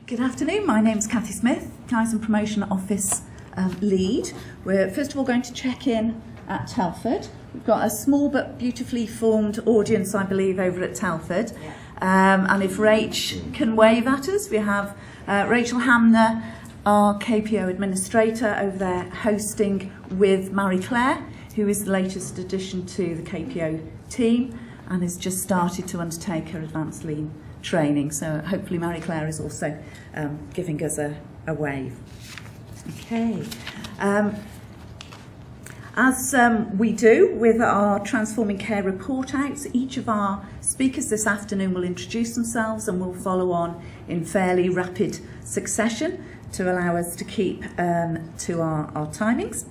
Good afternoon, my name's Cathy Smith, Guys and Promotion Office lead. We're first of all going to check in at Telford. We've got a small but beautifully formed audience, I believe, over at Telford. And if Rach can wave at us, we have Rachel Hamner, our KPO administrator, over there hosting with Marie Claire, who is the latest addition to the KPO team and has just started to undertake her advanced lean training. So hopefully Marie Claire is also giving us a wave. Okay. As we do with our Transforming Care report outs, each of our speakers this afternoon will introduce themselves and will follow on in fairly rapid succession to allow us to keep to our timings.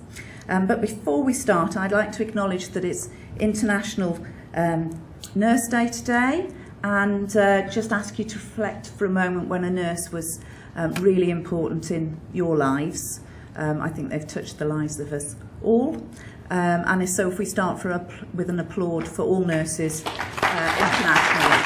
But before we start, I'd like to acknowledge that it's International Nurse Day today, and just ask you to reflect for a moment when a nurse was really important in your lives. I think they've touched the lives of us all. And so if we start with an applaud for all nurses internationally.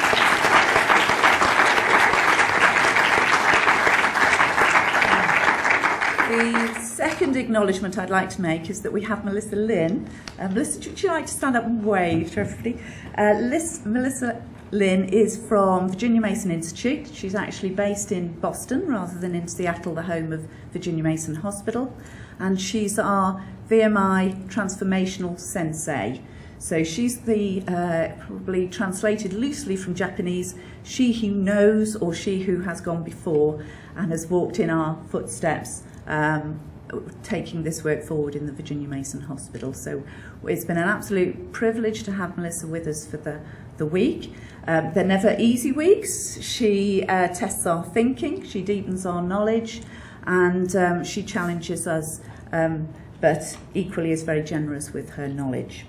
The second acknowledgement I'd like to make is that we have Melissa Lynn. Melissa, would you like to stand up and wave to everybody? Melissa Lynn is from Virginia Mason Institute. She's actually based in Boston rather than in Seattle, the home of Virginia Mason Hospital. And she's our VMI Transformational Sensei. So she's the, probably translated loosely from Japanese, she who knows or she who has gone before and has walked in our footsteps, taking this work forward in the Virginia Mason Hospital. So it's been an absolute privilege to have Melissa with us for the week. They're never easy weeks. She tests our thinking, she deepens our knowledge, and she challenges us, but equally is very generous with her knowledge.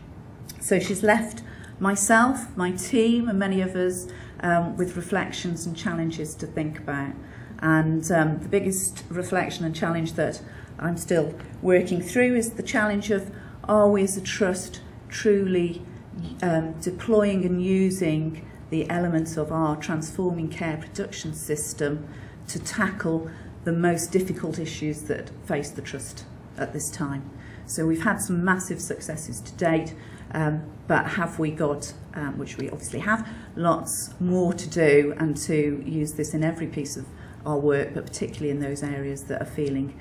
So she's left myself, my team, and many of us with reflections and challenges to think about. And the biggest reflection and challenge that I'm still working through is the challenge of, are we as a trust truly deploying and using the elements of our Transforming Care production system to tackle the most difficult issues that face the trust at this time. So we've had some massive successes to date, but have we got, which we obviously have, lots more to do, and to use this in every piece of our work, but particularly in those areas that are feeling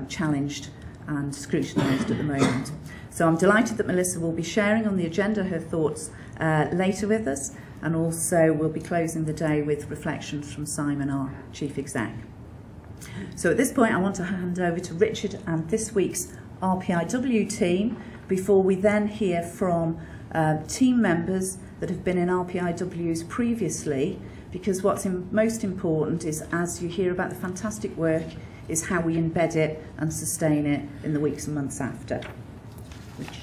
challenged and scrutinised at the moment. So I'm delighted that Melissa will be sharing on the agenda her thoughts later with us, and also we'll be closing the day with reflections from Simon, our Chief Exec. So at this point I want to hand over to Richard and this week's RPIW team, before we then hear from team members that have been in RPIWs previously, because what's most important is, as you hear about the fantastic work, is how we embed it and sustain it in the weeks and months after. Richard.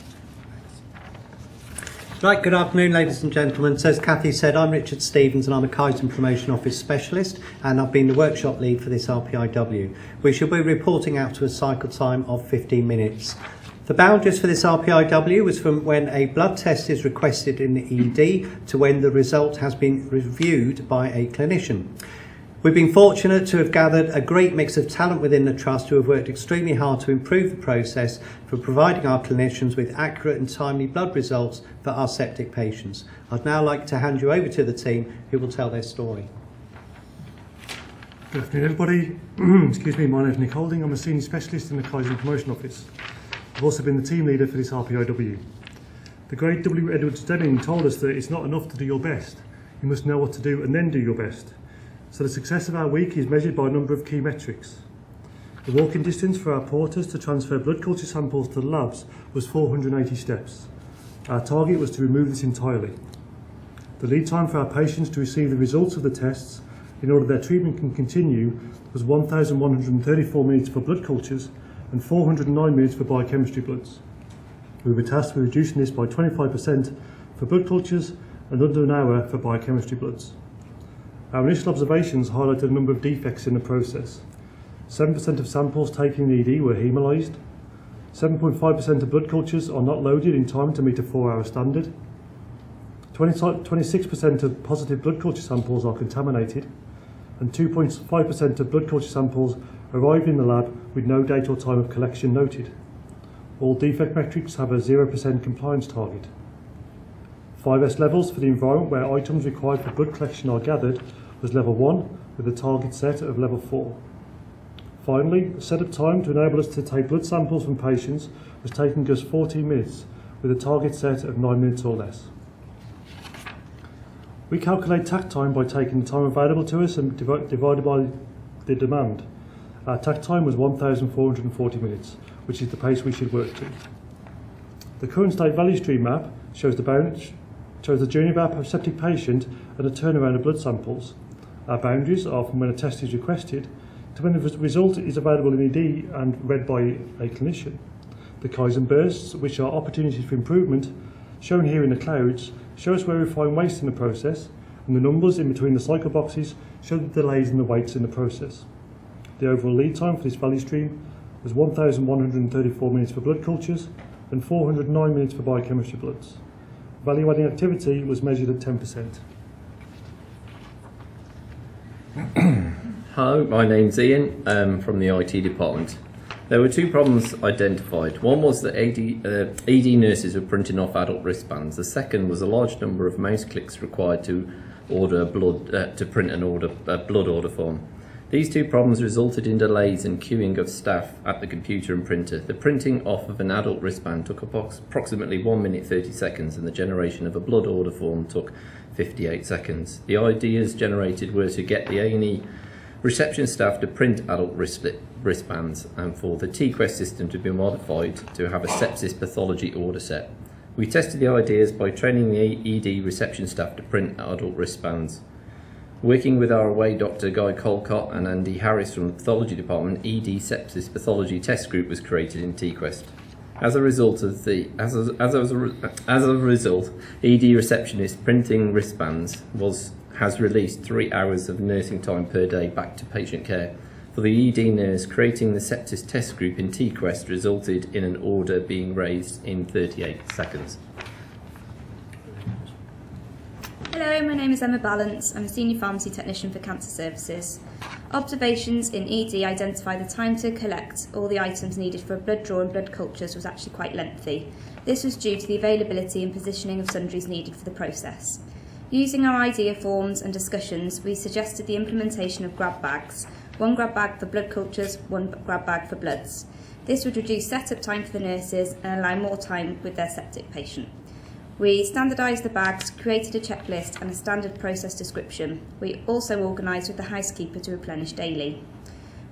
Right, good afternoon ladies and gentlemen. So as Cathy said, I'm Richard Stevens and I'm a Kaizen Promotion Office Specialist, and I've been the workshop lead for this RPIW. We shall be reporting out to a cycle time of 15 minutes. The boundaries for this RPIW was from when a blood test is requested in the ED to when the result has been reviewed by a clinician. We've been fortunate to have gathered a great mix of talent within the Trust who have worked extremely hard to improve the process for providing our clinicians with accurate and timely blood results for our septic patients. I'd now like to hand you over to the team who will tell their story. Good afternoon everybody. Excuse me, my name is Nick Holding. I'm a Senior Specialist in the Kaizen Promotion Office. I've also been the team leader for this RPIW. The great W. Edwards Deming told us that it's not enough to do your best. You must know what to do and then do your best. So the success of our week is measured by a number of key metrics. The walking distance for our porters to transfer blood culture samples to the labs was 480 steps. Our target was to remove this entirely. The lead time for our patients to receive the results of the tests in order their treatment can continue was 1,134 minutes for blood cultures and 409 minutes for biochemistry bloods. We were tasked with reducing this by 25% for blood cultures and under an hour for biochemistry bloods. Our initial observations highlighted a number of defects in the process. 7% of samples taken in the ED were hemolyzed. 7.5% of blood cultures are not loaded in time to meet a 4-hour standard. 26% of positive blood culture samples are contaminated. and 2.5% of blood culture samples arrived in the lab with no date or time of collection noted. All defect metrics have a 0% compliance target. 5S levels for the environment where items required for blood collection are gathered was level 1 with a target set of level 4. Finally, setup time to enable us to take blood samples from patients was taking just 14 minutes with a target set of 9 minutes or less. We calculate tact time by taking the time available to us and divided by the demand. Our tact time was 1,440 minutes, which is the pace we should work to. The current state value stream map shows the journey of our septic patient and a turnaround of blood samples. Our boundaries are from when a test is requested to when the result is available in ED and read by a clinician. The Kaizen bursts, which are opportunities for improvement, shown here in the clouds, show us where we find waste in the process, and the numbers in between the cycle boxes show the delays and the waits in the process. The overall lead time for this value stream was 1,134 minutes for blood cultures and 409 minutes for biochemistry bloods. Value adding activity was measured at 10%. Hello, my name's Ian from the IT department. There were two problems identified. One was that ED nurses were printing off adult wristbands. The second was a large number of mouse clicks required to print a blood order form. These two problems resulted in delays in queuing of staff at the computer and printer. The printing off of an adult wristband took approximately 1 minute 30 seconds and the generation of a blood order form took 58 seconds. The ideas generated were to get the A&E reception staff to print adult wristbands and for the TQuest system to be modified to have a sepsis pathology order set. We tested the ideas by training the ED reception staff to print adult wristbands. Working with our away doctor Guy Colcott and Andy Harris from the pathology department, ED sepsis pathology test group was created in TQuest. As a result, ED receptionist printing wristbands has released 3 hours of nursing time per day back to patient care. For the ED nurse, creating the sepsis test group in TQuest resulted in an order being raised in 38 seconds. Hello, my name is Emma Balance. I'm a Senior Pharmacy Technician for Cancer Services. Observations in ED identify the time to collect all the items needed for a blood draw and blood cultures was actually quite lengthy. This was due to the availability and positioning of sundries needed for the process. Using our idea forms and discussions, we suggested the implementation of grab bags, 1 grab bag for blood cultures, 1 grab bag for bloods. This would reduce setup time for the nurses and allow more time with their septic patient. We standardised the bags, created a checklist and a standard process description. We also organised with the housekeeper to replenish daily.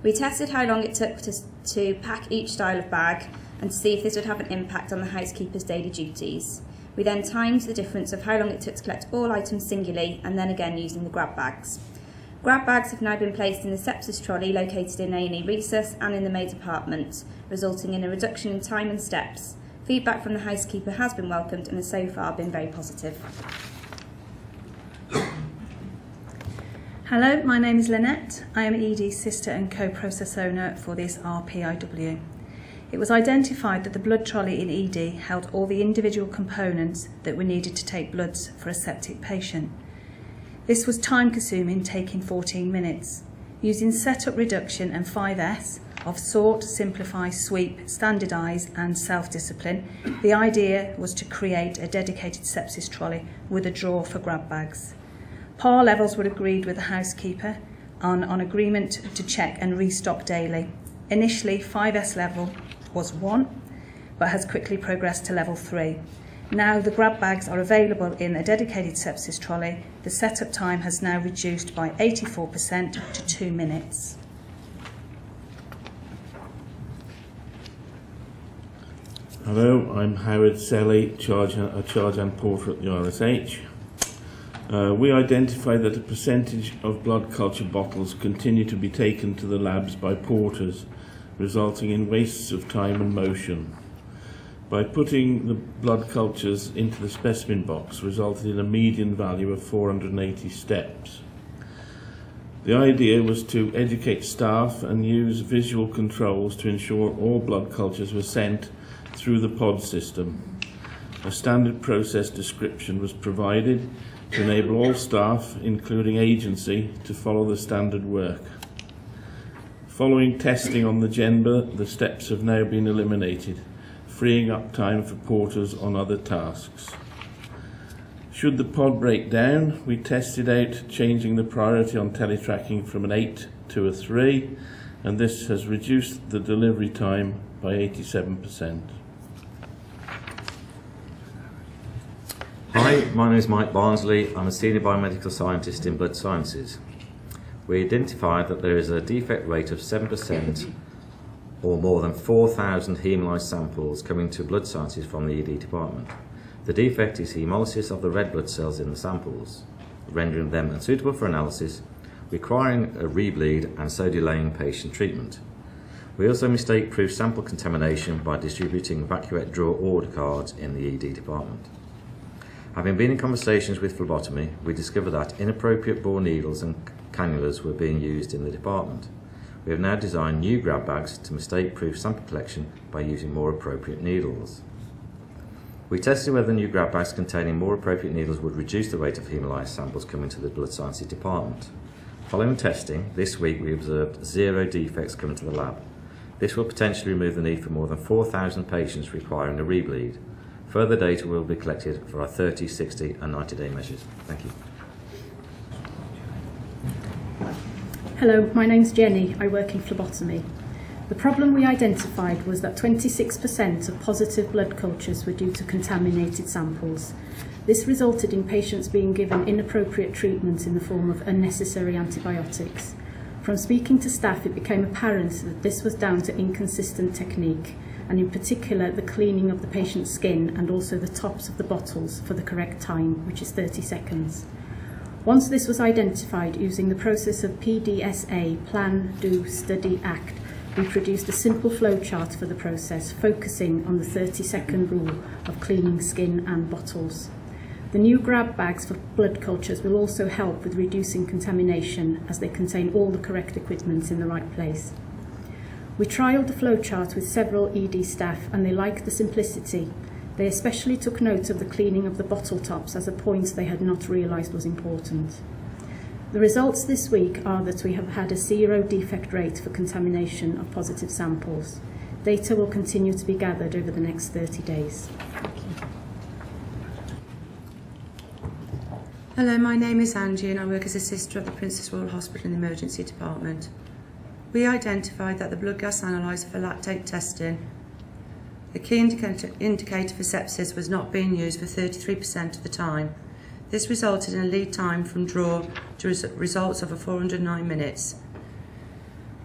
We tested how long it took to pack each style of bag and to see if this would have an impact on the housekeeper's daily duties. We then timed the difference of how long it took to collect all items singularly and then again using the grab bags. Grab bags have now been placed in the sepsis trolley located in A&E Resus and in the maid department, resulting in a reduction in time and steps. Feedback from the housekeeper has been welcomed and has so far been very positive. Hello, my name is Lynette. I am ED sister and co-process owner for this RPIW. It was identified that the blood trolley in ED held all the individual components that were needed to take bloods for a septic patient. This was time consuming, taking 14 minutes. Using setup reduction and 5S of sort, simplify, sweep, standardise and self-discipline, the idea was to create a dedicated sepsis trolley with a drawer for grab bags. PAR levels were agreed with the housekeeper on agreement to check and restock daily. Initially, 5S level was 1, but has quickly progressed to level 3. Now the grab bags are available in a dedicated sepsis trolley. The setup time has now reduced by 84% to 2 minutes. Hello, I'm Howard Selly, charge and porter at the RSH. We identified that a percentage of blood culture bottles continue to be taken to the labs by porters, resulting in wastes of time and motion. By putting the blood cultures into the specimen box resulted in a median value of 480 steps. The idea was to educate staff and use visual controls to ensure all blood cultures were sent through the pod system. A standard process description was provided to enable all staff, including agency, to follow the standard work. Following testing on the gender, the steps have now been eliminated, freeing up time for porters on other tasks. Should the pod break down, we tested out changing the priority on teletracking from an 8 to a 3, and this has reduced the delivery time by 87%. Hi, my name is Mike Barnsley. I'm a senior biomedical scientist in blood sciences. We identified that there is a defect rate of 7% or more than 4,000 haemolyzed samples coming to blood sciences from the ED department. The defect is hemolysis of the red blood cells in the samples, rendering them unsuitable for analysis, requiring a rebleed and so delaying patient treatment. We also mistake-proof sample contamination by distributing evacuate draw order cards in the ED department. Having been in conversations with phlebotomy, we discovered that inappropriate bore needles and cannulas were being used in the department. We have now designed new grab bags to mistake-proof sample collection by using more appropriate needles. We tested whether new grab bags containing more appropriate needles would reduce the rate of haemolyzed samples coming to the blood sciences department. Following testing, this week we observed 0 defects coming to the lab. This will potentially remove the need for more than 4,000 patients requiring a rebleed. Further data will be collected for our 30, 60 and 90-day measures. Thank you. Hello, my name's Jenny. I work in phlebotomy. The problem we identified was that 26% of positive blood cultures were due to contaminated samples. This resulted in patients being given inappropriate treatment in the form of unnecessary antibiotics. From speaking to staff, it became apparent that this was down to inconsistent technique, and in particular the cleaning of the patient's skin and also the tops of the bottles for the correct time, which is 30 seconds. Once this was identified using the process of PDSA, Plan, Do, Study, Act, we produced a simple flowchart for the process, focusing on the 30-second rule of cleaning skin and bottles. The new grab bags for blood cultures will also help with reducing contamination as they contain all the correct equipment in the right place. We trialled the flowchart with several ED staff and they liked the simplicity. They especially took note of the cleaning of the bottle tops as a point they had not realised was important. The results this week are that we have had a 0 defect rate for contamination of positive samples. Data will continue to be gathered over the next 30 days. Thank you. Hello, my name is Angie and I work as a sister at the Princess Royal Hospital in the Emergency Department. We identified that the blood gas analyser for lactate testing, the key indicator for sepsis, was not being used for 33% of the time. This resulted in a lead time from draw to results of 409 minutes.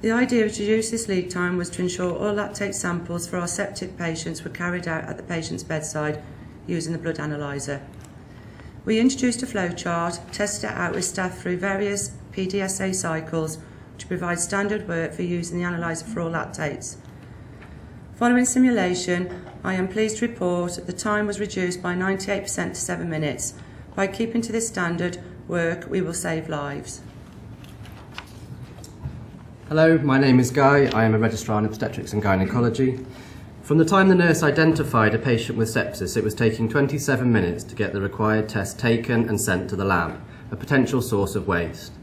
The idea to use this lead time was to ensure all lactate samples for our septic patients were carried out at the patient's bedside using the blood analyser. We introduced a flowchart, tested it out with staff through various PDSA cycles to provide standard work for using the analyser for all lactates. Following simulation, I am pleased to report that the time was reduced by 98% to 7 minutes. By keeping to this standard work, we will save lives. Hello, my name is Guy. I am a registrar in obstetrics and gynecology. From the time the nurse identified a patient with sepsis, it was taking 27 minutes to get the required test taken and sent to the lab, a potential source of waste.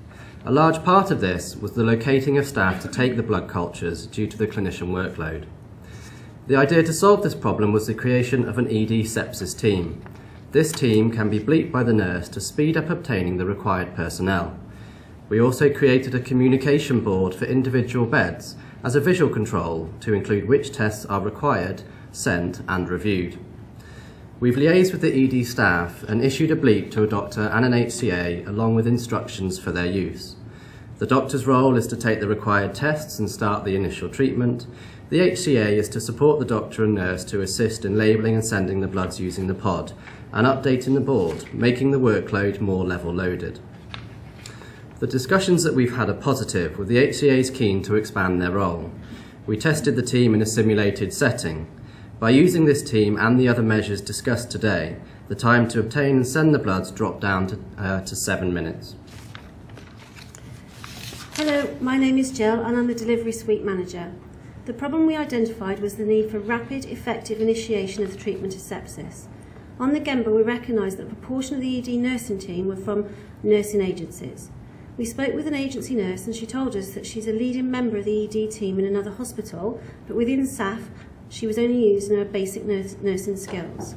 A large part of this was the locating of staff to take the blood cultures due to the clinician workload. The idea to solve this problem was the creation of an ED sepsis team. This team can be bleeped by the nurse to speed up obtaining the required personnel. We also created a communication board for individual beds as a visual control to include which tests are required, sent and reviewed. We've liaised with the ED staff and issued a bleep to a doctor and an HCA along with instructions for their use. The doctor's role is to take the required tests and start the initial treatment. The HCA is to support the doctor and nurse to assist in labelling and sending the bloods using the pod and updating the board, making the workload more level loaded. The discussions that we've had are positive, with the HCAs keen to expand their role. We tested the team in a simulated setting. By using this team and the other measures discussed today, the time to obtain and send the bloods dropped down to 7 minutes. Hello, my name is Jill and I'm the delivery suite manager. The problem we identified was the need for rapid, effective initiation of the treatment of sepsis. On the Gemba, we recognised that a proportion of the ED nursing team were from nursing agencies. We spoke with an agency nurse and she told us that she's a leading member of the ED team in another hospital, but within SAF, she was only using her basic nursing skills.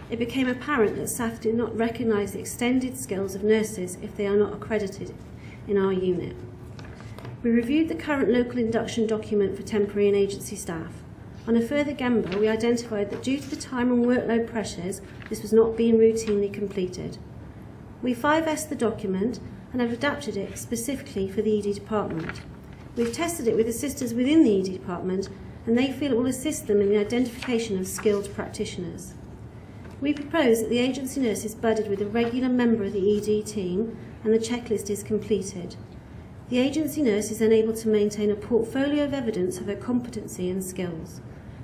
It became apparent that SAF do not recognise the extended skills of nurses if they are not accredited in our unit. We reviewed the current local induction document for temporary and agency staff. On a further Gemba, we identified that due to the time and workload pressures, this was not being routinely completed. We 5S'd the document and have adapted it specifically for the ED department. We've tested it with the sisters within the ED department and they feel it will assist them in the identification of skilled practitioners. We propose that the agency nurse is budded with a regular member of the ED team and the checklist is completed. The agency nurse is then able to maintain a portfolio of evidence of her competency and skills.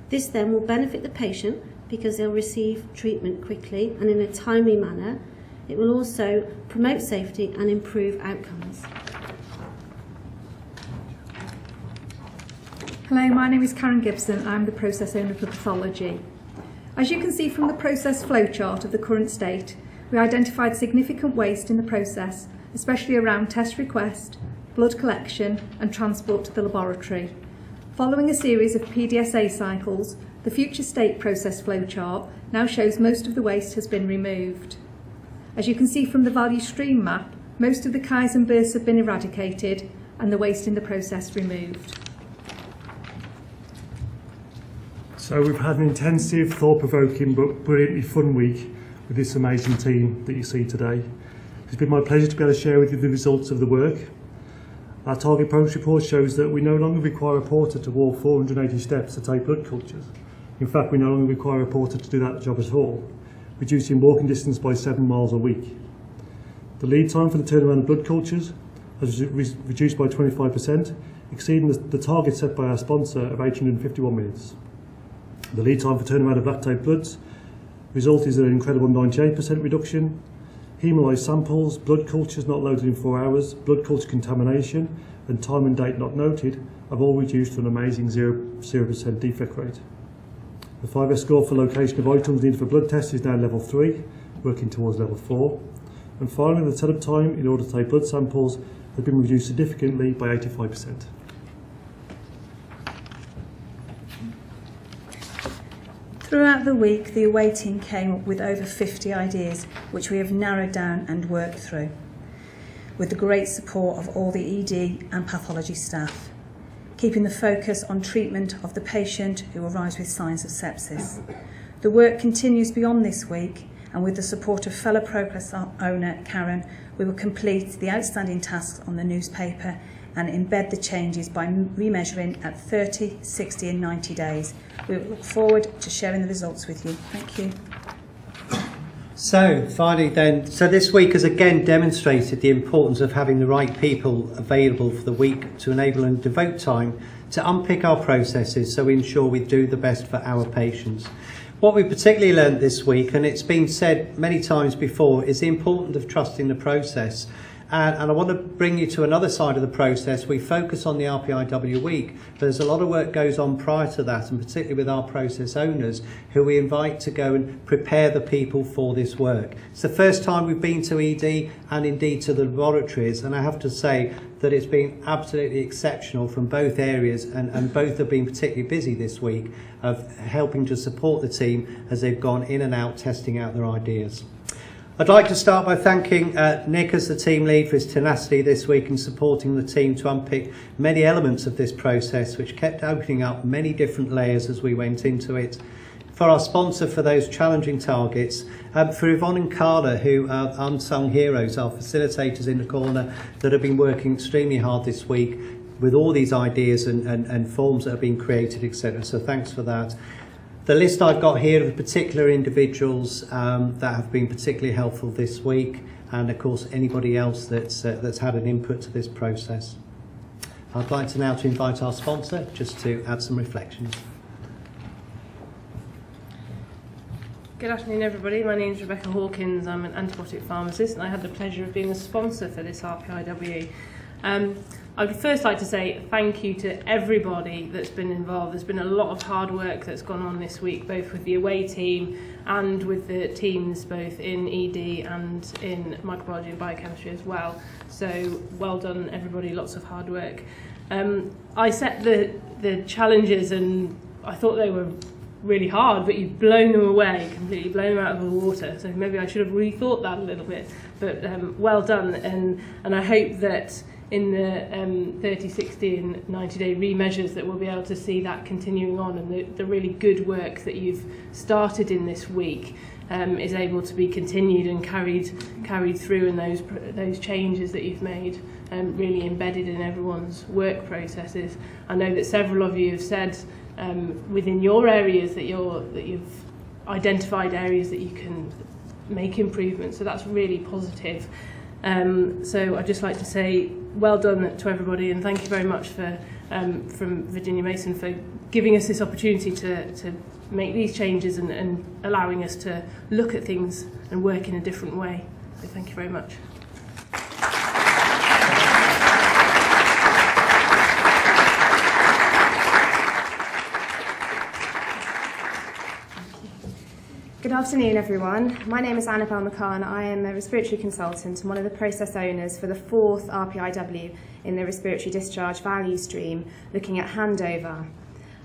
This then will benefit the patient because they'll receive treatment quickly and in a timely manner. It will also promote safety and improve outcomes. Hello, my name is Karen Gibson. I'm the process owner for pathology. As you can see from the process flowchart of the current state, we identified significant waste in the process, especially around test request, blood collection and transport to the laboratory. Following a series of PDSA cycles, the future state process flowchart now shows most of the waste has been removed. As you can see from the value stream map, most of the Kais and bursts have been eradicated and the waste in the process removed. So we've had an intensive, thought-provoking but brilliantly fun week with this amazing team that you see today. It's been my pleasure to be able to share with you the results of the work. Our target progress report shows that we no longer require a porter to walk 480 steps to take blood cultures. In fact, we no longer require a porter to do that job at all, reducing walking distance by 7 miles a week. The lead time for the turnaround of blood cultures has reduced by 25%, exceeding the target set by our sponsor of 851 minutes. The lead time for turnaround of lactate bloods result is an incredible 98% reduction. Hemolyzed samples, blood cultures not loaded in 4 hours, blood culture contamination and time and date not noted have all reduced to an amazing 0% defect rate. The 5S score for location of items needed for blood tests is now level 3, working towards level 4. And finally, the setup time in order to take blood samples has been reduced significantly by 85%. Throughout the week, the away team came up with over 50 ideas, which we have narrowed down and worked through, with the great support of all the ED and pathology staff, keeping the focus on treatment of the patient who arrives with signs of sepsis. The work continues beyond this week, and with the support of fellow progress owner Karen, we will complete the outstanding tasks on the newspaper and embed the changes by remeasuring at 30, 60 and 90 days. We look forward to sharing the results with you. Thank you. So finally then, so this week has again demonstrated the importance of having the right people available for the week to enable and devote time to unpick our processes so we ensure we do the best for our patients. What we particularly learned this week, and it's been said many times before, is the importance of trusting the process. And I want to bring you to another side of the process. We focus on the RPIW week, but there's a lot of work goes on prior to that, and particularly with our process owners, who we invite to go and prepare the people for this work. It's the first time we've been to ED and indeed to the laboratories, and I have to say that it's been absolutely exceptional from both areas, and both have been particularly busy this week of helping to support the team as they've gone in and out testing out their ideas. I'd like to start by thanking Nick as the team lead for his tenacity this week in supporting the team to unpick many elements of this process, which kept opening up many different layers as we went into it. For our sponsor for those challenging targets, for Yvonne and Carla, who are unsung heroes, our facilitators in the corner that have been working extremely hard this week with all these ideas and forms that have been created, etc. So thanks for that. The list I've got here of particular individuals that have been particularly helpful this week, and of course anybody else that's had an input to this process. I'd like to now invite our sponsor just to add some reflections. Good afternoon everybody, my name is Rebecca Hawkins, I'm an antibiotic pharmacist and I had the pleasure of being a sponsor for this RPIW. I'd first like to say thank you to everybody that's been involved. There's been a lot of hard work that's gone on this week, both with the away team and with the teams both in ED and in microbiology and biochemistry as well. So well done everybody, lots of hard work. I set the challenges and I thought they were really hard, but you've blown them away, completely blown them out of the water. So maybe I should have rethought that a little bit, but well done. And I hope that in the 30, 60 and 90-day remeasures that we'll be able to see that continuing on, and the really good work that you've started in this week is able to be continued and carried through, and those changes that you've made really embedded in everyone's work processes. I know that several of you have said within your areas that you've identified areas that you can make improvements, so that's really positive. So I'd just like to say well done to everybody, and thank you very much for from Virginia Mason for giving us this opportunity to make these changes and allowing us to look at things and work in a different way. So thank you very much. Good afternoon, everyone. My name is Annabelle McCann. I am a respiratory consultant and one of the process owners for the 4th RPIW in the respiratory discharge value stream, looking at handover.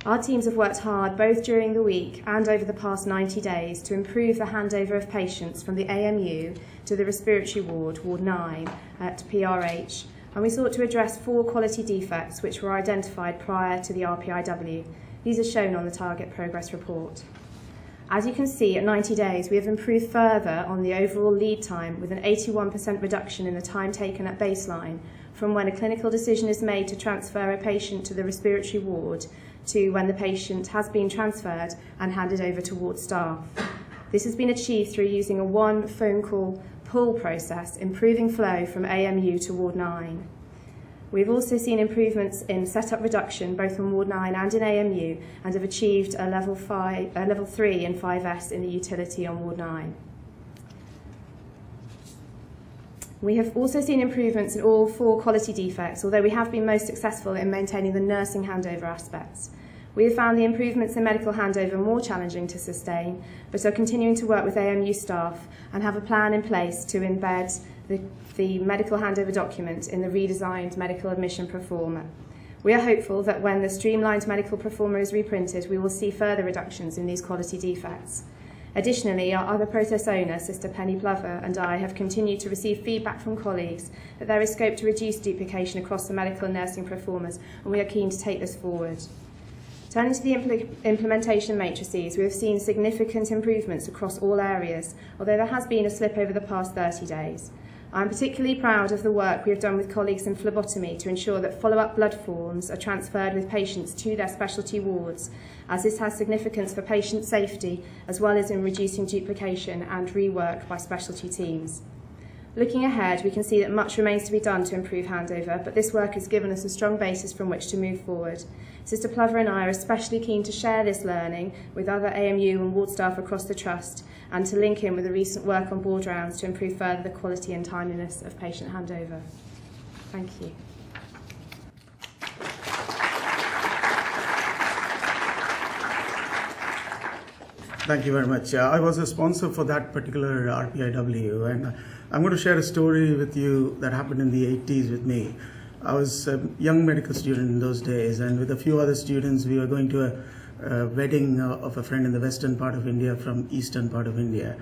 Our teams have worked hard both during the week and over the past 90 days to improve the handover of patients from the AMU to the respiratory ward, Ward 9, at PRH, and we sought to address 4 quality defects which were identified prior to the RPIW. These are shown on the Target Progress Report. As you can see, at 90 days, we have improved further on the overall lead time with an 81% reduction in the time taken at baseline from when a clinical decision is made to transfer a patient to the respiratory ward to when the patient has been transferred and handed over to ward staff. This has been achieved through using a 1 phone call pull process, improving flow from AMU to Ward 9. We've also seen improvements in setup reduction both on Ward 9 and in AMU, and have achieved a level 3 and 5S in the utility on Ward 9. We have also seen improvements in all 4 quality defects, although we have been most successful in maintaining the nursing handover aspects. We have found the improvements in medical handover more challenging to sustain, but are continuing to work with AMU staff and have a plan in place to embed the medical handover document in the redesigned medical admission proforma. We are hopeful that when the streamlined medical proforma is reprinted, we will see further reductions in these quality defects. Additionally, our other process owner, Sister Penny Plover, and I have continued to receive feedback from colleagues that there is scope to reduce duplication across the medical and nursing proformas, and we are keen to take this forward. Turning to the implementation matrices, we have seen significant improvements across all areas, although there has been a slip over the past 30 days. I am particularly proud of the work we have done with colleagues in phlebotomy to ensure that follow-up blood forms are transferred with patients to their specialty wards, as this has significance for patient safety as well as in reducing duplication and rework by specialty teams. Looking ahead, we can see that much remains to be done to improve handover, but this work has given us a strong basis from which to move forward. Sister Plover and I are especially keen to share this learning with other AMU and ward staff across the Trust, and to link in with the recent work on board rounds to improve further the quality and timeliness of patient handover. Thank you. Thank you very much. I was a sponsor for that particular RPIW, and I'm going to share a story with you that happened in the 80s with me. I was a young medical student in those days, and with a few other students, we were going to a wedding of a friend in the western part of India from eastern part of India.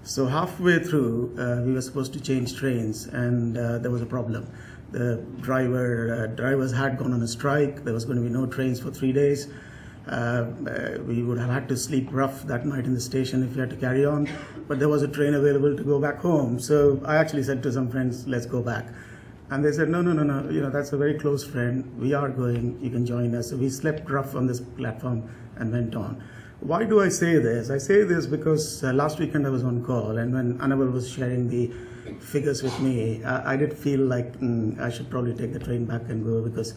So halfway through, we were supposed to change trains, and there was a problem. The drivers had gone on a strike. There was going to be no trains for 3 days. We would have had to sleep rough that night in the station if we had to carry on, but there was a train available to go back home. So I actually said to some friends, let's go back. And they said, no, you know, that's a very close friend. We are going, you can join us. So we slept rough on this platform and went on. Why do I say this? I say this because last weekend I was on call, and when Annabelle was sharing the figures with me, I did feel like I should probably take the train back and go, because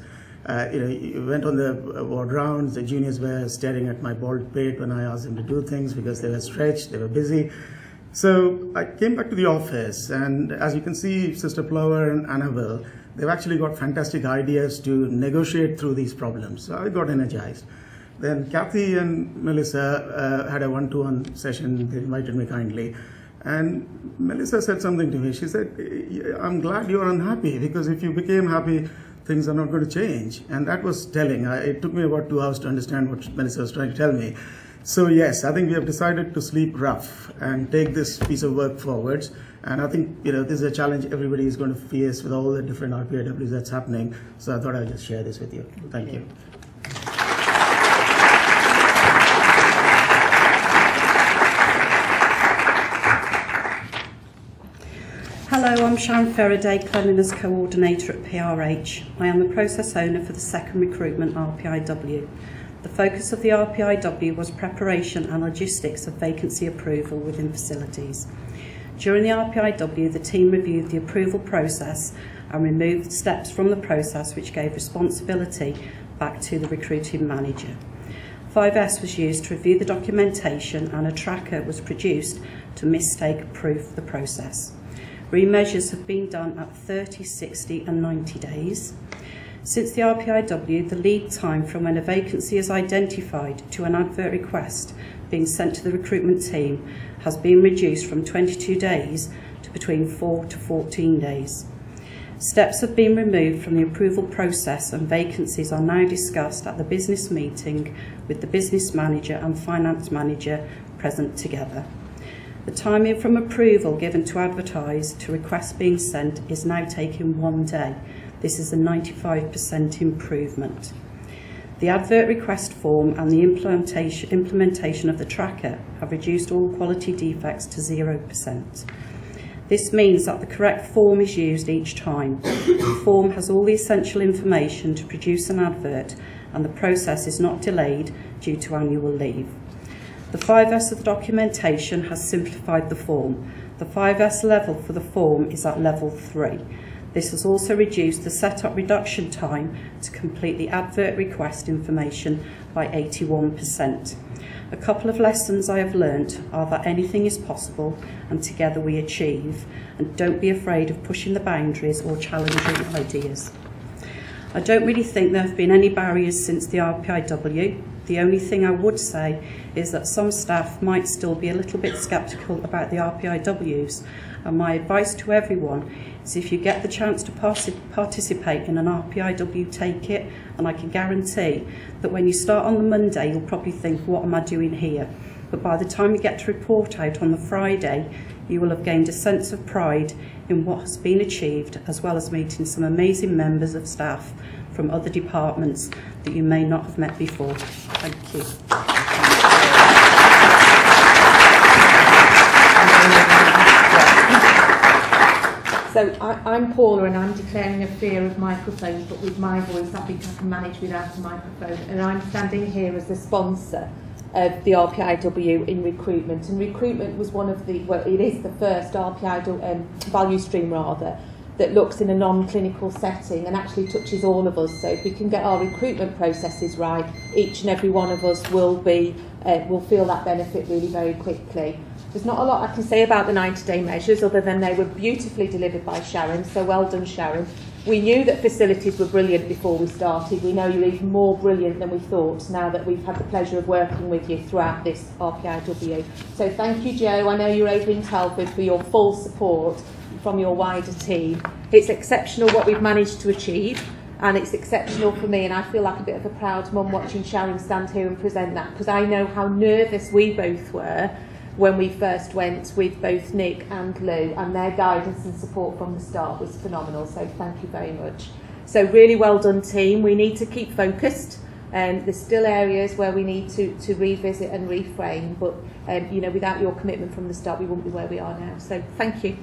you know, you went on the ward rounds, the juniors were staring at my bald pate when I asked them to do things because they were stretched, they were busy. So I came back to the office, and as you can see, Sister Plover and Annabelle, they've actually got fantastic ideas to negotiate through these problems. So I got energized. Then Kathy and Melissa had a one-to-one session. They invited me kindly. And Melissa said something to me. She said, I'm glad you're unhappy, because if you became happy, things are not going to change. And that was telling. It took me about 2 hours to understand what Melissa was trying to tell me. So yes, I think we have decided to sleep rough and take this piece of work forwards. And I think, this is a challenge everybody is going to face with all the different RPIWs that's happening. So I thought I'd just share this with you. Thank you. Hello, I'm Sharon Faraday, Cleanliness Coordinator at PRH. I am the process owner for the second recruitment RPIW. The focus of the RPIW was preparation and logistics of vacancy approval within facilities. During the RPIW, the team reviewed the approval process and removed steps from the process which gave responsibility back to the recruiting manager. 5S was used to review the documentation, and a tracker was produced to mistake-proof the process. Remeasures have been done at 30, 60 and 90 days. Since the RPIW, the lead time from when a vacancy is identified to an advert request being sent to the recruitment team has been reduced from 22 days to between 4 to 14 days. Steps have been removed from the approval process, and vacancies are now discussed at the business meeting with the business manager and finance manager present together. The timing from approval given to advertise to request being sent is now taking 1 day. This is a 95% improvement. The advert request form and the implementation of the tracker have reduced all quality defects to 0%. This means that the correct form is used each time. The form has all the essential information to produce an advert, and the process is not delayed due to annual leave. The 5S of the documentation has simplified the form. The 5S level for the form is at level 3. This has also reduced the setup reduction time to complete the advert request information by 81%. A couple of lessons I have learnt are that anything is possible, and together we achieve, and don't be afraid of pushing the boundaries or challenging ideas. I don't really think there have been any barriers since the RPIW. The only thing I would say is that some staff might still be a little bit sceptical about the RPIWs, and my advice to everyone is if you get the chance to participate in an RPIW, take it, and I can guarantee that when you start on the Monday you'll probably think, what am I doing here? But by the time you get to report out on the Friday, you will have gained a sense of pride in what has been achieved, as well as meeting some amazing members of staff from other departments that you may not have met before. Thank you. So I'm Paula, and I'm declaring a fear of microphones, but with my voice I think I can manage without a microphone. And I'm standing here as the sponsor of the RPIW in recruitment. And recruitment was one of the, well, it is the first RPI value stream rather, that looks in a non-clinical setting and actually touches all of us. So if we can get our recruitment processes right, each and every one of us will feel that benefit really very quickly. There's not a lot I can say about the 90-day measures other than they were beautifully delivered by Sharon, so well done, Sharon. We knew that facilities were brilliant before we started. We know you're even more brilliant than we thought now that we've had the pleasure of working with you throughout this RPIW. So thank you, Joe. I know you're over in Telford for your full support from your wider team. It's exceptional what we've managed to achieve, and it's exceptional for me, and I feel like a bit of a proud mum watching Sharon stand here and present that, because I know how nervous we both were when we first went with both Nick and Lou, and their guidance and support from the start was phenomenal, so thank you very much. So really well done, team. We need to keep focused. There's still areas where we need to revisit and reframe, but you know, without your commitment from the start we wouldn't be where we are now, so thank you.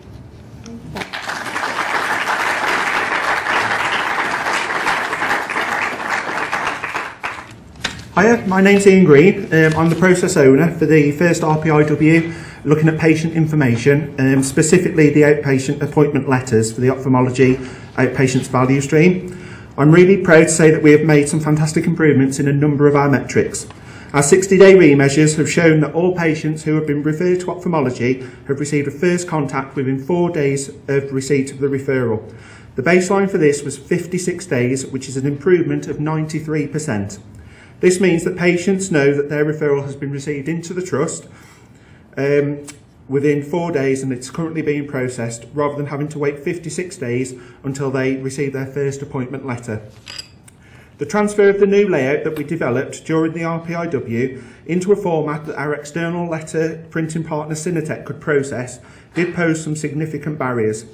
Hiya, my name's Ian Green. I'm the process owner for the first RPIW, looking at patient information, specifically the outpatient appointment letters for the ophthalmology outpatients value stream. I'm really proud to say that we have made some fantastic improvements in a number of our metrics. Our 60-day remeasures have shown that all patients who have been referred to ophthalmology have received a first contact within 4 days of receipt of the referral. The baseline for this was 56 days, which is an improvement of 93%. This means that patients know that their referral has been received into the trust within 4 days and it's currently being processed, rather than having to wait 56 days until they receive their first appointment letter. The transfer of the new layout that we developed during the RPIW into a format that our external letter printing partner Cinetech could process did pose some significant barriers.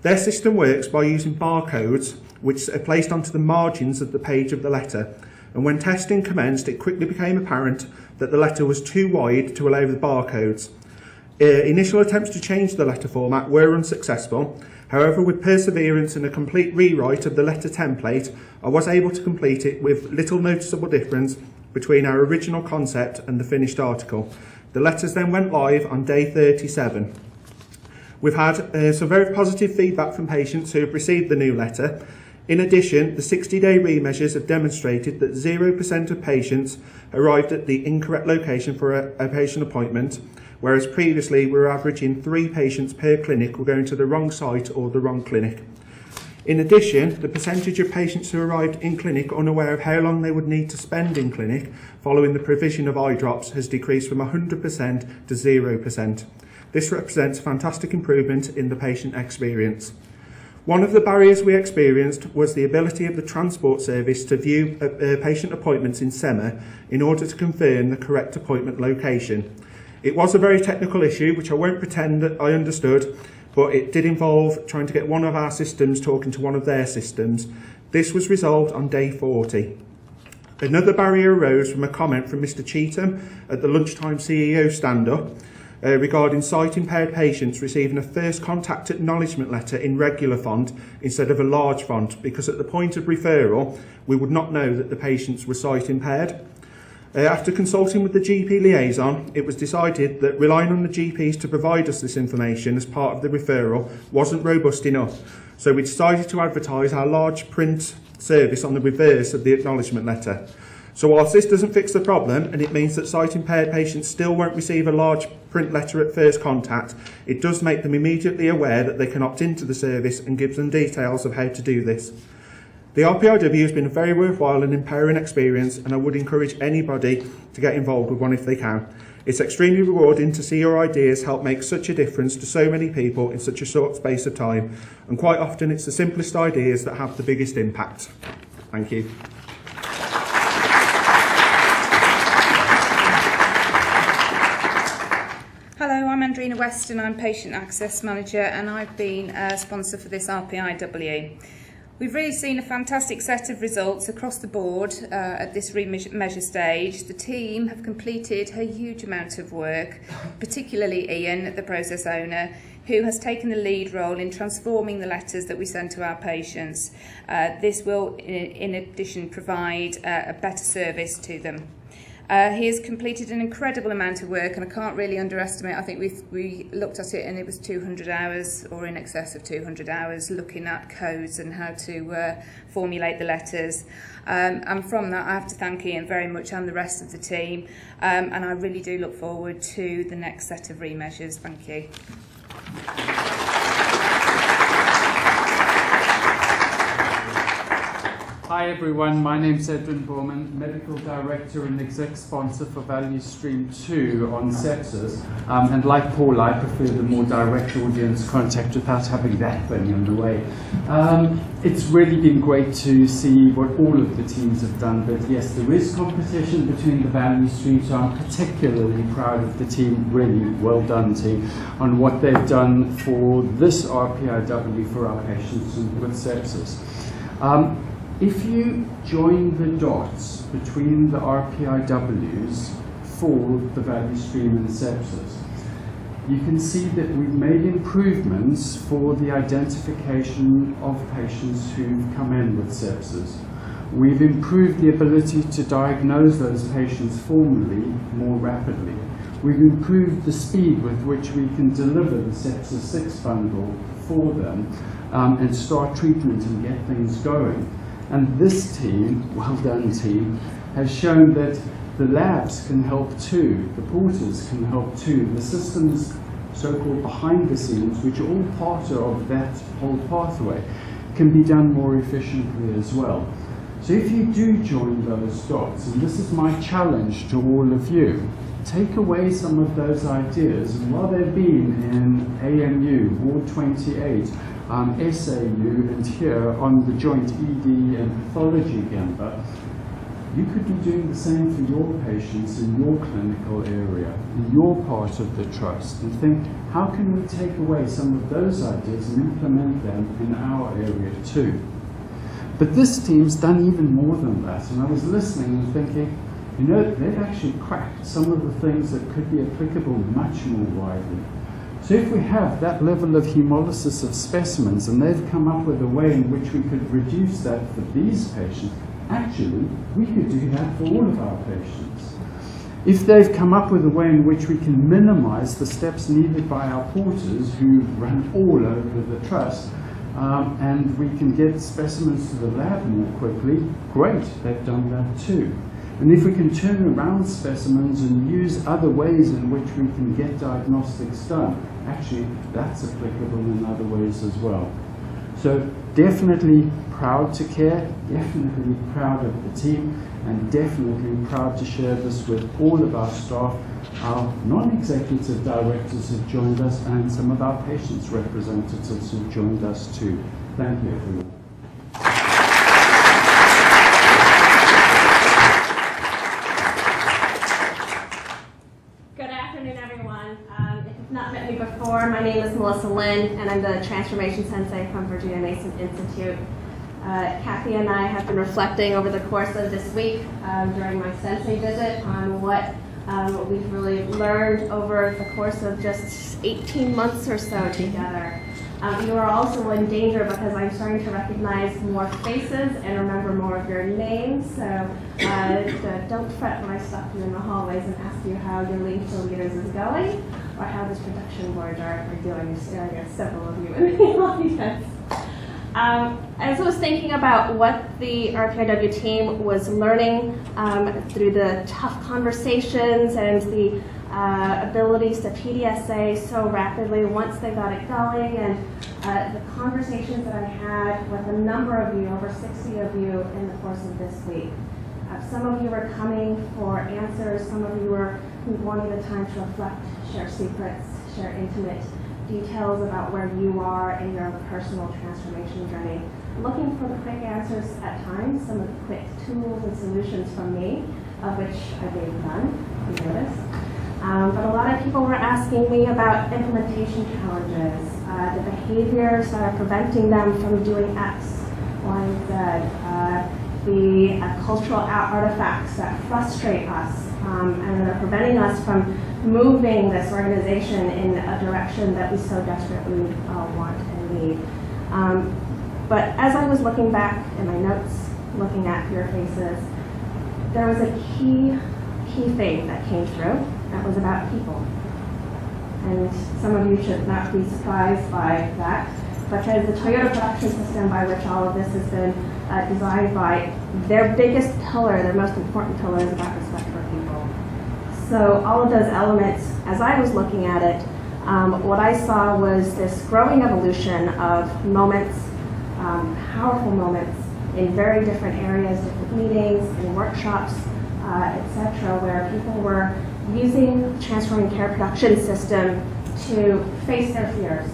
Their system works by using barcodes which are placed onto the margins of the page of the letter, and when testing commenced it quickly became apparent that the letter was too wide to allow the barcodes. Initial attempts to change the letter format were unsuccessful. However, with perseverance and a complete rewrite of the letter template, I was able to complete it with little noticeable difference between our original concept and the finished article. The letters then went live on day 37. We've had some very positive feedback from patients who have received the new letter. In addition, the 60-day remeasures have demonstrated that 0% of patients arrived at the incorrect location for a patient appointment, whereas previously we were averaging 3 patients per clinic were going to the wrong site or the wrong clinic. In addition, the percentage of patients who arrived in clinic unaware of how long they would need to spend in clinic following the provision of eye drops has decreased from 100% to 0%. This represents a fantastic improvement in the patient experience. One of the barriers we experienced was the ability of the transport service to view patient appointments in SEMA in order to confirm the correct appointment location. It was a very technical issue, which I won't pretend that I understood, but it did involve trying to get one of our systems talking to one of their systems. This was resolved on day 40. Another barrier arose from a comment from Mr. Cheetham at the lunchtime CEO stand-up regarding sight-impaired patients receiving a first contact acknowledgement letter in regular font instead of a large font, because at the point of referral we would not know that the patients were sight-impaired. After consulting with the GP liaison, it was decided that relying on the GPs to provide us this information as part of the referral wasn't robust enough, so we decided to advertise our large print service on the reverse of the acknowledgement letter. So whilst this doesn't fix the problem, and it means that sight-impaired patients still won't receive a large print letter at first contact, it does make them immediately aware that they can opt into the service and gives them details of how to do this. The RPIW has been a very worthwhile and empowering experience, and I would encourage anybody to get involved with one if they can. It's extremely rewarding to see your ideas help make such a difference to so many people in such a short space of time, and quite often it's the simplest ideas that have the biggest impact. Thank you. Hello, I'm Andrina Weston, I'm Patient Access Manager, and I've been a sponsor for this RPIW. We've really seen a fantastic set of results across the board at this remeasure stage. The team have completed a huge amount of work, particularly Ian, the process owner, who has taken the lead role in transforming the letters that we send to our patients. This will, in addition, provide a better service to them. He has completed an incredible amount of work, and I can't really underestimate. I think we looked at it and it was 200 hours or in excess of 200 hours looking at codes and how to formulate the letters. And from that I have to thank Ian very much and the rest of the team, and I really do look forward to the next set of remeasures. Thank you. Hi everyone, my name is Edwin Bowman, Medical Director and Exec Sponsor for Value Stream 2 on sepsis. And like Paul, I prefer the more direct audience contact without having that thing in the way. It's really been great to see what all of the teams have done, but yes, there is competition between the value streams, so I'm particularly proud of the team. Really well done team on what they've done for this RPIW for our patients with sepsis. If you join the dots between the RPIWs for the value stream and sepsis, you can see that we've made improvements for the identification of patients who've come in with sepsis. We've improved the ability to diagnose those patients formally more rapidly. We've improved the speed with which we can deliver the Sepsis 6 bundle for them and start treatment and get things going. And this team, well done team, has shown that The labs can help too, the porters can help too, the systems so-called behind the scenes, which are all part of that whole pathway, can be done more efficiently as well. So if you do join those dots, and this is my challenge to all of you, take away some of those ideas, and while they've been in AMU, Ward 28, SAU, and here on the joint ED and pathology gamba, you could be doing the same for your patients in your clinical area, in your part of the trust, and think, how can we take away some of those ideas and implement them in our area too? But this team's done even more than that, and I was listening and thinking, you know, they've actually cracked some of the things that could be applicable much more widely. So if we have that level of hemolysis of specimens, and they've come up with a way in which we could reduce that for these patients, actually, we could do that for all of our patients. If they've come up with a way in which we can minimize the steps needed by our porters who run all over the trust, and we can get specimens to the lab more quickly, great, they've done that too. And if we can turn around specimens and use other ways in which we can get diagnostics done, actually that's applicable in other ways as well. So definitely proud to care, definitely proud of the team, and definitely proud to share this with all of our staff. Our non-executive directors have joined us, and some of our patients' representatives have joined us too. Thank you, everyone. Good afternoon, everyone. If you've not met me before, my name is Melissa Lynn, and I'm the Transformation Sensei from Virginia Mason Institute. Kathy and I have been reflecting over the course of this week during my Sensei visit on what we've really learned over the course of just 18 months or so together. You are also in danger because I'm starting to recognize more faces and remember more of your names. So don't fret when I stop you in the hallways and ask you how your Lean Field Leaders is going or how this production board are doing. You're staring at several of you in the audience. As I was thinking about what the RPIW team was learning through the tough conversations and the abilities to PDSA so rapidly once they got it going, and the conversations that I had with a number of you, over 60 of you in the course of this week. Some of you were coming for answers, some of you were wanting the time to reflect, share secrets, share intimate details about where you are in your personal transformation journey. Looking for the quick answers at times, some of the quick tools and solutions from me, of which I gave none, you noticed. But a lot of people were asking me about implementation challenges, the behaviors that are preventing them from doing X, Y, and Z, the cultural artifacts that frustrate us and that are preventing us from moving this organization in a direction that we so desperately want and need. But as I was looking back in my notes, looking at your faces, there was a key thing that came through that was about people. And some of you should not be surprised by that, because the Toyota production system by which all of this has been designed by, their biggest pillar, their most important pillar, is about respect for people. So all of those elements, as I was looking at it, what I saw was this growing evolution of moments, powerful moments in very different areas, different meetings, in workshops, etc., where people were using the Transforming Care production system to face their fears.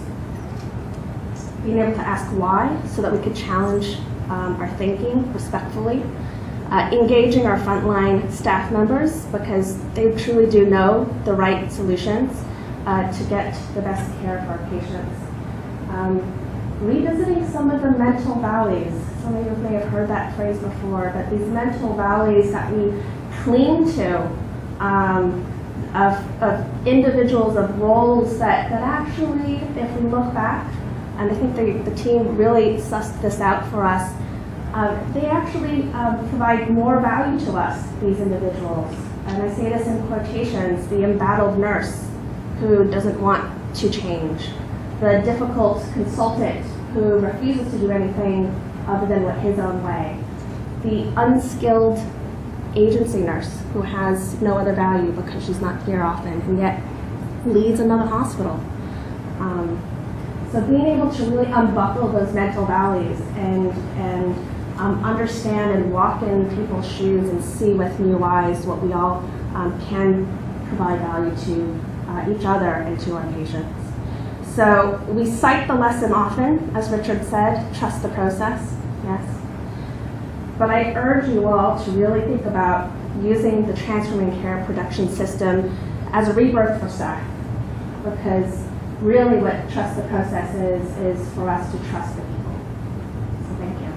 Being able to ask why so that we could challenge our thinking respectfully. Engaging our frontline staff members because they truly do know the right solutions to get the best care for our patients. Revisiting some of the mental valleys. Some of you may have heard that phrase before, but these mental valleys that we cling to of individuals, of roles that actually, if we look back, and I think the team really sussed this out for us, they actually provide more value to us, these individuals. And I say this in quotations: the embattled nurse who doesn't want to change, the difficult consultant who refuses to do anything other than what his own way, the unskilled agency nurse who has no other value because she's not here often and yet leads another hospital. So being able to really unbuckle those mental valleys and understand and walk in people's shoes and see with new eyes what we all can provide value to each other and to our patients. So we cite the lesson often, as Richard said, trust the process, yes. But I urge you all to really think about using the Transforming Care production system as a rebirth for staff, because really what trust the process is for us to trust the people. So thank you.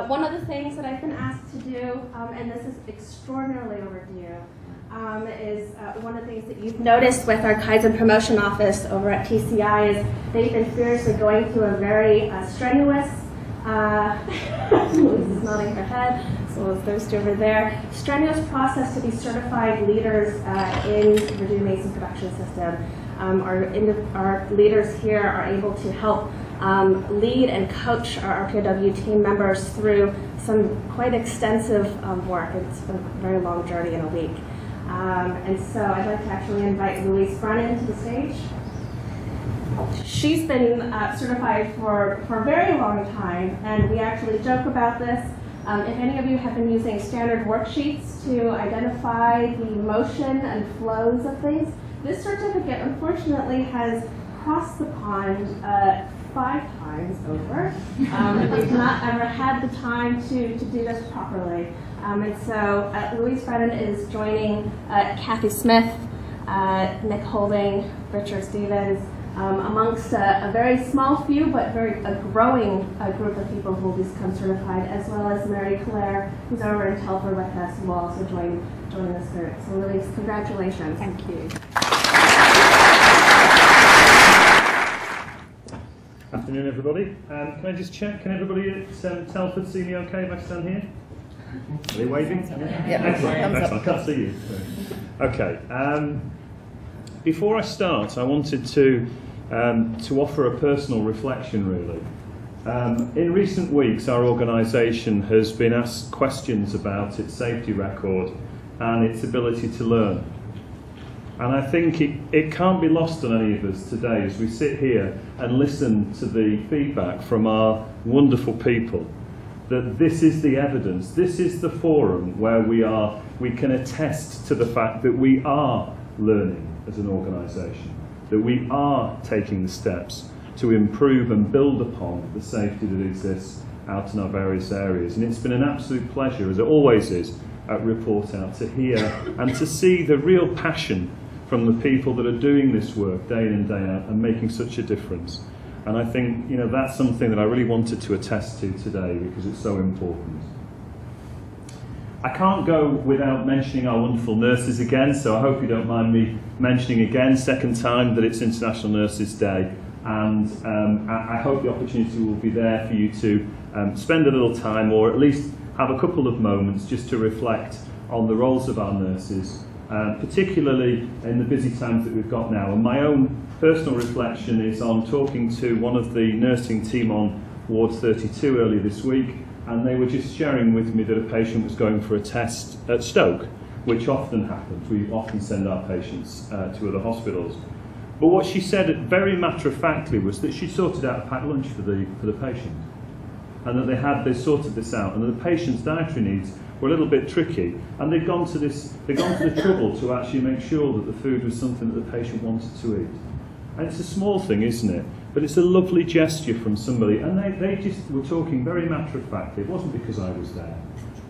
One of the things that I've been asked to do, and this is extraordinarily overdue, is one of the things that you've noticed with our Kaizen Promotion Office over at TCI is they've been fiercely going through a very strenuous, Louise is nodding her head, so is those two over there, strenuous process to be certified leaders in the Virginia Mason production system. Our leaders here are able to help lead and coach our RPOW team members through some quite extensive work. It's been a very long journey in a week. And so I'd like to actually invite Louise Brennan to the stage. She's been certified for a very long time, and we actually joke about this. If any of you have been using standard worksheets to identify the motion and flows of things, this certificate unfortunately has crossed the pond 5 times over. We've not ever had the time to do this properly. And so Louise Brennan is joining Kathy Smith, Nick Holding, Richard Stevens, amongst a very small few but a growing group of people who will become certified, as well as Mary Claire, who's over in Telford with us, who will also join this group. So Louise, congratulations. Thank you. Afternoon, everybody. Can I just check? Can everybody at Telford see me okay if I stand here? Are they waving? Yeah. Excellent. I can't see you. Okay. Before I start, I wanted to offer a personal reflection, really. In recent weeks, our organisation has been asked questions about its safety record and its ability to learn. And I think it can't be lost on any of us today as we sit here and listen to the feedback from our wonderful people, that this is the evidence, this is the forum where we can attest to the fact that we are learning as an organisation, that we are taking the steps to improve and build upon the safety that exists out in our various areas. And it's been an absolute pleasure, as it always is at Report Out, to hear and to see the real passion from the people that are doing this work day in and day out and making such a difference. And I think, you know, that's something that I really wanted to attest to today because it's so important. I can't go without mentioning our wonderful nurses again, so I hope you don't mind me mentioning again, second time that it's International Nurses Day, and I hope the opportunity will be there for you to spend a little time, or at least have a couple of moments just to reflect on the roles of our nurses, particularly in the busy times that we've got now. And my own personal reflection is on talking to one of the nursing team on Ward 32 earlier this week, and they were just sharing with me that a patient was going for a test at Stoke, which often happens. We often send our patients to other hospitals. But what she said very matter-of-factly was that she sorted out a packed lunch for the patient, and that they sorted this out, and that the patient's dietary needs were a little bit tricky, and they'd gone to the trouble to actually make sure that the food was something that the patient wanted to eat. And it's a small thing, isn't it? But it's a lovely gesture from somebody, and they just were talking very matter-of-factly. It wasn't because I was there.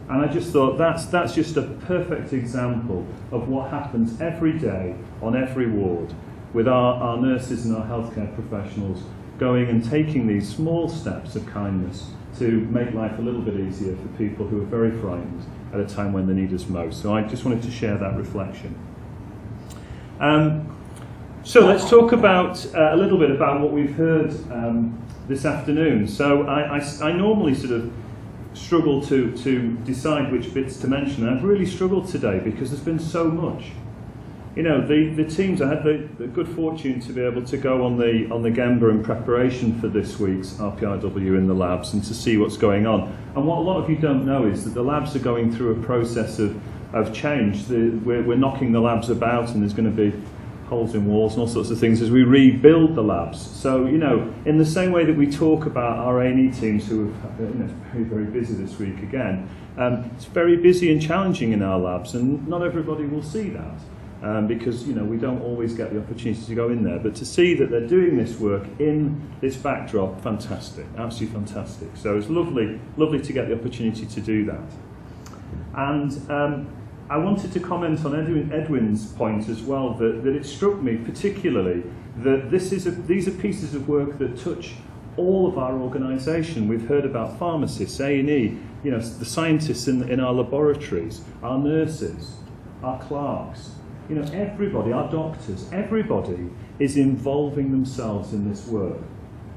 And I just thought that's just a perfect example of what happens every day on every ward with our nurses and our healthcare professionals going and taking these small steps of kindness to make life a little bit easier for people who are very frightened at a time when they need us most. So I just wanted to share that reflection. So let's talk about a little bit about what we've heard this afternoon. So I normally sort of struggle to decide which bits to mention, and I've really struggled today because there's been so much. You know, the teams, I had the good fortune to be able to go on the Gemba in preparation for this week's RPIW in the labs and to see what's going on. And what a lot of you don't know is that the labs are going through a process of change. We're knocking the labs about, and there's going to be holes in walls and all sorts of things as we rebuild the labs. So, you know, in the same way that we talk about our A&E teams who are very, very busy this week again, it's very busy and challenging in our labs, and not everybody will see that because, you know, we don't always get the opportunity to go in there. But to see that they're doing this work in this backdrop, fantastic, absolutely fantastic. So it's lovely to get the opportunity to do that. And I wanted to comment on Edwin's point as well, that it struck me particularly that these are pieces of work that touch all of our organisation. We've heard about pharmacists, A&E, you know, the scientists in our laboratories, our nurses, our clerks, you know, everybody, our doctors, everybody is involving themselves in this work.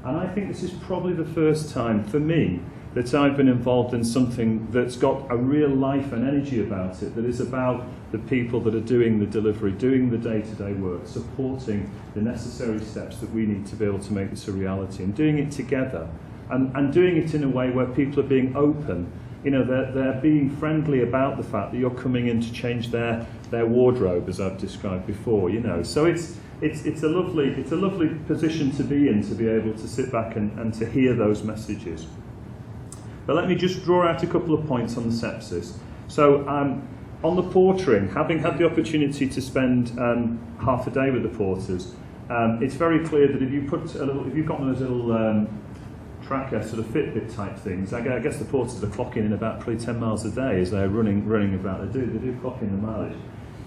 And I think this is probably the first time for me that I've been involved in something that's got a real life and energy about it, that is about the people that are doing the delivery, doing the day-to-day work, supporting the necessary steps that we need to be able to make this a reality, and doing it together, and doing it in a way where people are being open. You know, they're being friendly about the fact that you're coming in to change their wardrobe, as I've described before. You know, so it's a lovely position to be in, to be able to sit back and to hear those messages. But let me just draw out a couple of points on the sepsis. So on the portering, having had the opportunity to spend half a day with the porters, it's very clear that if you've got one of those little tracker sort of Fitbit type things, I guess the porters are clocking in about probably 10 miles a day as they're running about. They do clock in the mileage.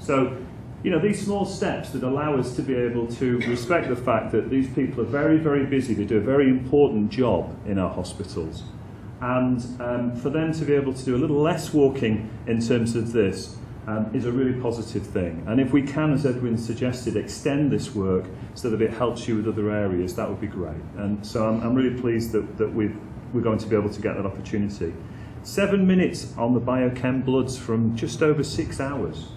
So, you know, these small steps that allow us to be able to respect the fact that these people are very, very busy. They do a very important job in our hospitals. And for them to be able to do a little less walking in terms of this is a really positive thing. And if we can, as Edwin suggested, extend this work so that it helps you with other areas, that would be great. And so I'm really pleased that we're going to be able to get that opportunity. 7 minutes on the biochem bloods from just over 6 hours.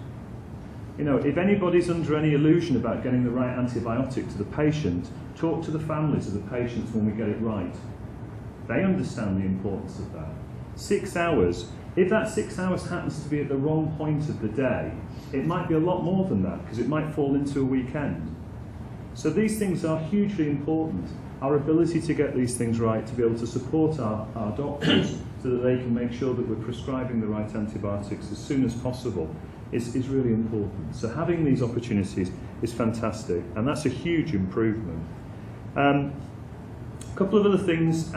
You know, if anybody's under any illusion about getting the right antibiotic to the patient, talk to the families of the patients when we get it right. They understand the importance of that. 6 hours. If that 6 hours happens to be at the wrong point of the day, it might be a lot more than that, because it might fall into a weekend. So these things are hugely important. Our ability to get these things right, to be able to support our doctors so that they can make sure that we're prescribing the right antibiotics as soon as possible is really important. So having these opportunities is fantastic, and that's a huge improvement. A couple of other things.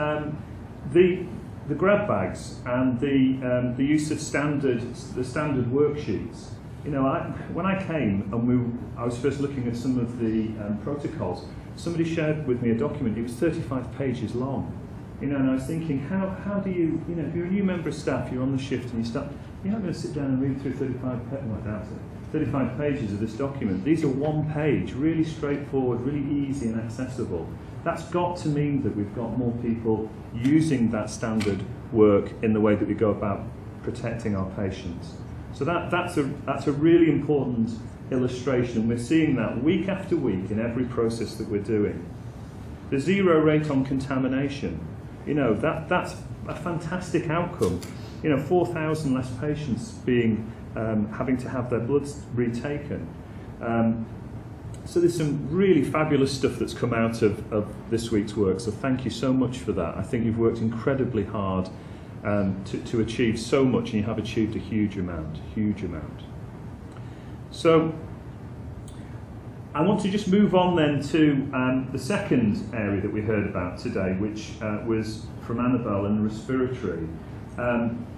The grab bags and the use of standard worksheets. You know, when I came and I was first looking at some of the protocols, somebody shared with me a document. It was 35 pages long. You know, and I was thinking, how do you know, if you're a new member of staff, you're on the shift and you're not going to sit down and read through 35 pages of this document. These are one page, really straightforward, really easy and accessible. That's got to mean that we've got more people using that standard work in the way that we go about protecting our patients. So that's a really important illustration. We're seeing that week after week in every process that we're doing. The 0 rate on contamination, you know, that's a fantastic outcome. You know, 4,000 less patients being having to have their bloods retaken. So there's some really fabulous stuff that's come out of this week's work, so thank you so much for that. I think you've worked incredibly hard to achieve so much, and you have achieved a huge amount. So I want to just move on then to the second area that we heard about today, which was from Annabelle and respiratory.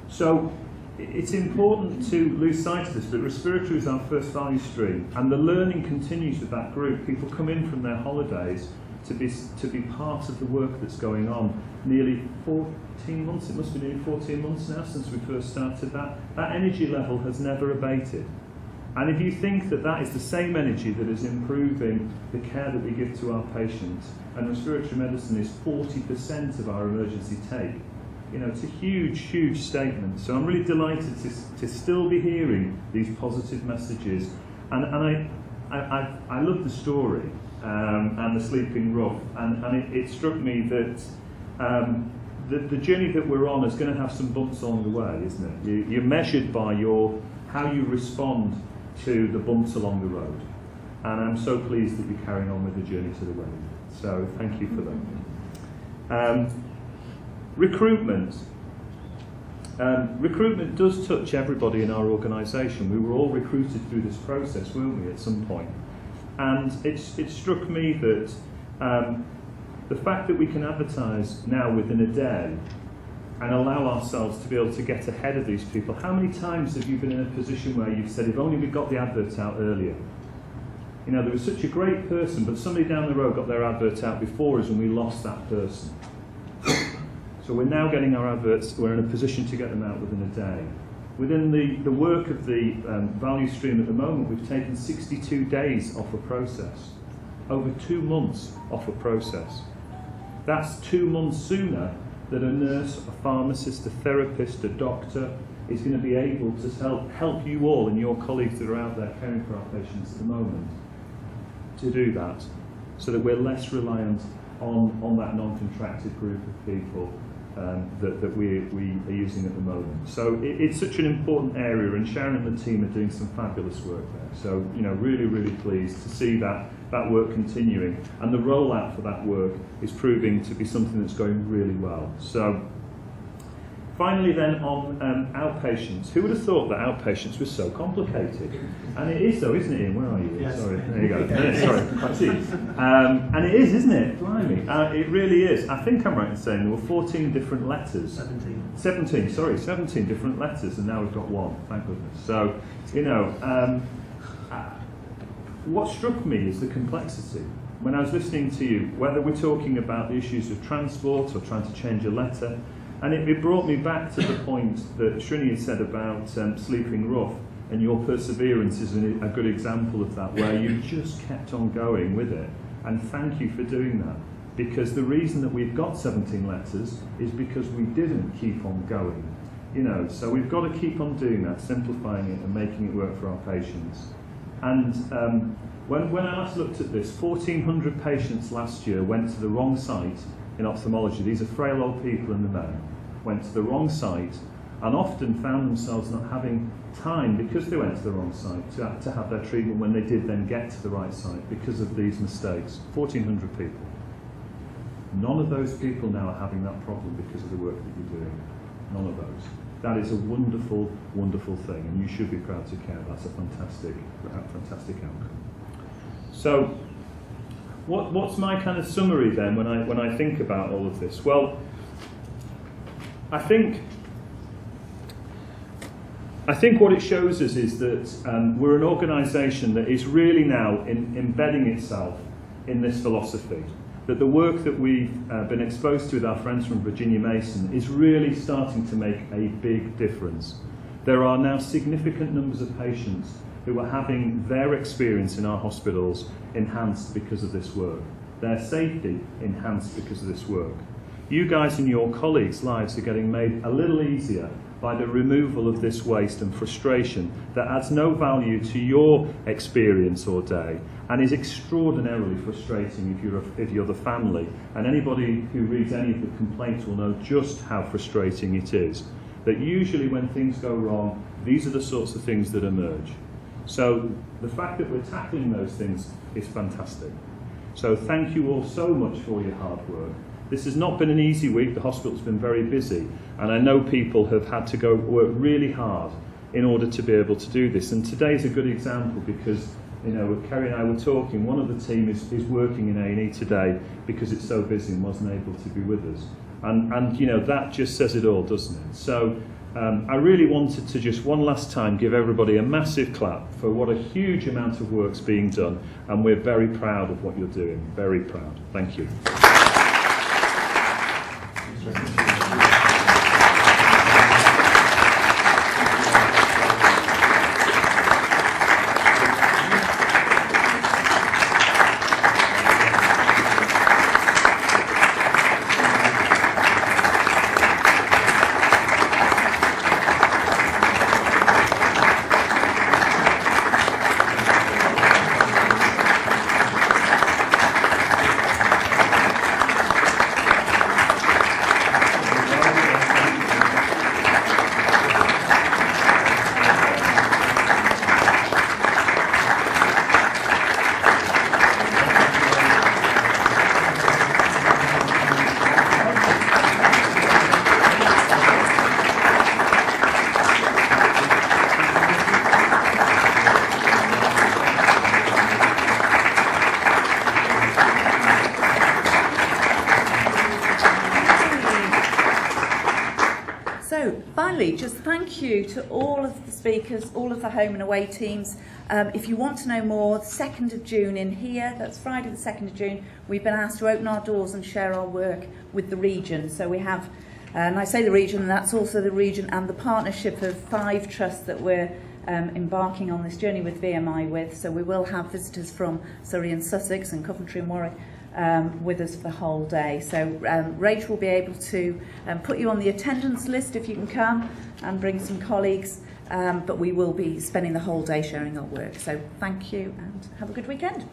So it's important to lose sight of this, but respiratory is our first value stream, and the learning continues with that group. People come in from their holidays to be part of the work that's going on. Nearly 14 months, it must be nearly 14 months now since we first started that. That energy level has never abated. And if you think that that is the same energy that is improving the care that we give to our patients, and respiratory medicine is 40% of our emergency take, you know, it's a huge, huge statement. So I'm really delighted to still be hearing these positive messages. And I love the story and the sleeping rough, and it struck me that the journey that we're on is going to have some bumps along the way, isn't it? You're measured by how you respond to the bumps along the road, and I'm so pleased that you're carrying on with the journey to the wedding. So thank you for that. Recruitment. Recruitment does touch everybody in our organisation. We were all recruited through this process, weren't we, at some point? And it struck me that the fact that we can advertise now within a day and allow ourselves to be able to get ahead of these people. How many times have you been in a position where you've said, if only we got the advert out earlier? You know, there was such a great person, but somebody down the road got their advert out before us and we lost that person. So we're now getting our adverts, we're in a position to get them out within a day. Within the work of the value stream at the moment, we've taken 62 days off a process. Over 2 months off a process. That's 2 months sooner that a nurse, a pharmacist, a therapist, a doctor is going to be able to help you all and your colleagues that are out there caring for our patients at the moment to do that, so that we're less reliant on that non-contracted group of people that we are using at the moment. So it's such an important area, and Sharon and the team are doing some fabulous work there. So, you know, really, really pleased to see that work continuing, and the rollout for that work is proving to be something that's going really well. So finally then on outpatients. Who would have thought that outpatients was so complicated? And it is though, isn't it, Ian? Where are you? Yes. Sorry, there you go. Yeah, sorry, I see. And it is, isn't it? Blimey. It really is. I think I'm right in saying there were 14 different letters. 17, sorry, 17 different letters, and now we've got one, thank goodness. So, you know, what struck me is the complexity. When I was listening to you, whether we're talking about the issues of transport or trying to change a letter, and it brought me back to the point that Srini had said about sleeping rough, and your perseverance is a good example of that, where you just kept on going with it. And thank you for doing that, because the reason that we've got 17 letters is because we didn't keep on going. You know, so we've got to keep on doing that, simplifying it and making it work for our patients. And when I last looked at this, 1,400 patients last year went to the wrong site in ophthalmology. These are frail old people in the main, went to the wrong site and often found themselves not having time, because they went to the wrong site, to have their treatment when they did then get to the right site because of these mistakes. 1,400 people. None of those people now are having that problem because of the work that you're doing. None of those. That is a wonderful, wonderful thing, and you should be proud to care. That's a fantastic outcome. So, what's my kind of summary then when I think about all of this? Well, I think what it shows us is that we're an organisation that is really now embedding itself in this philosophy. That the work that we've been exposed to with our friends from Virginia Mason is really starting to make a big difference. There are now significant numbers of patients who are having their experience in our hospitals enhanced because of this work. Their safety enhanced because of this work. You guys and your colleagues' lives are getting made a little easier by the removal of this waste and frustration that adds no value to your experience or day, and is extraordinarily frustrating if you're the family. And anybody who reads any of the complaints will know just how frustrating it is. That usually when things go wrong, these are the sorts of things that emerge. So the fact that we're tackling those things is fantastic. So thank you all so much for your hard work. This has not been an easy week. The hospital's been very busy, and I know people have had to go work really hard in order to be able to do this. And today's a good example because, you know, Kerry and I were talking, one of the team is working in A&E today because it's so busy and wasn't able to be with us. And you know, that just says it all, doesn't it? So I really wanted to just one last time give everybody a massive clap for what a huge amount of work's being done, and we're very proud of what you're doing, very proud. Thank you. So finally, just thank you to all of the speakers, all of the home and away teams. If you want to know more, the 2nd of June in here, that's Friday the 2nd of June, we've been asked to open our doors and share our work with the region. So we have, and I say the region, and that's also the region and the partnership of 5 trusts that we're embarking on this journey with VMI with. So we will have visitors from Surrey and Sussex and Coventry and Warwick with us for the whole day. So Rach will be able to put you on the attendance list if you can come and bring some colleagues, but we will be spending the whole day sharing our work. So thank you and have a good weekend.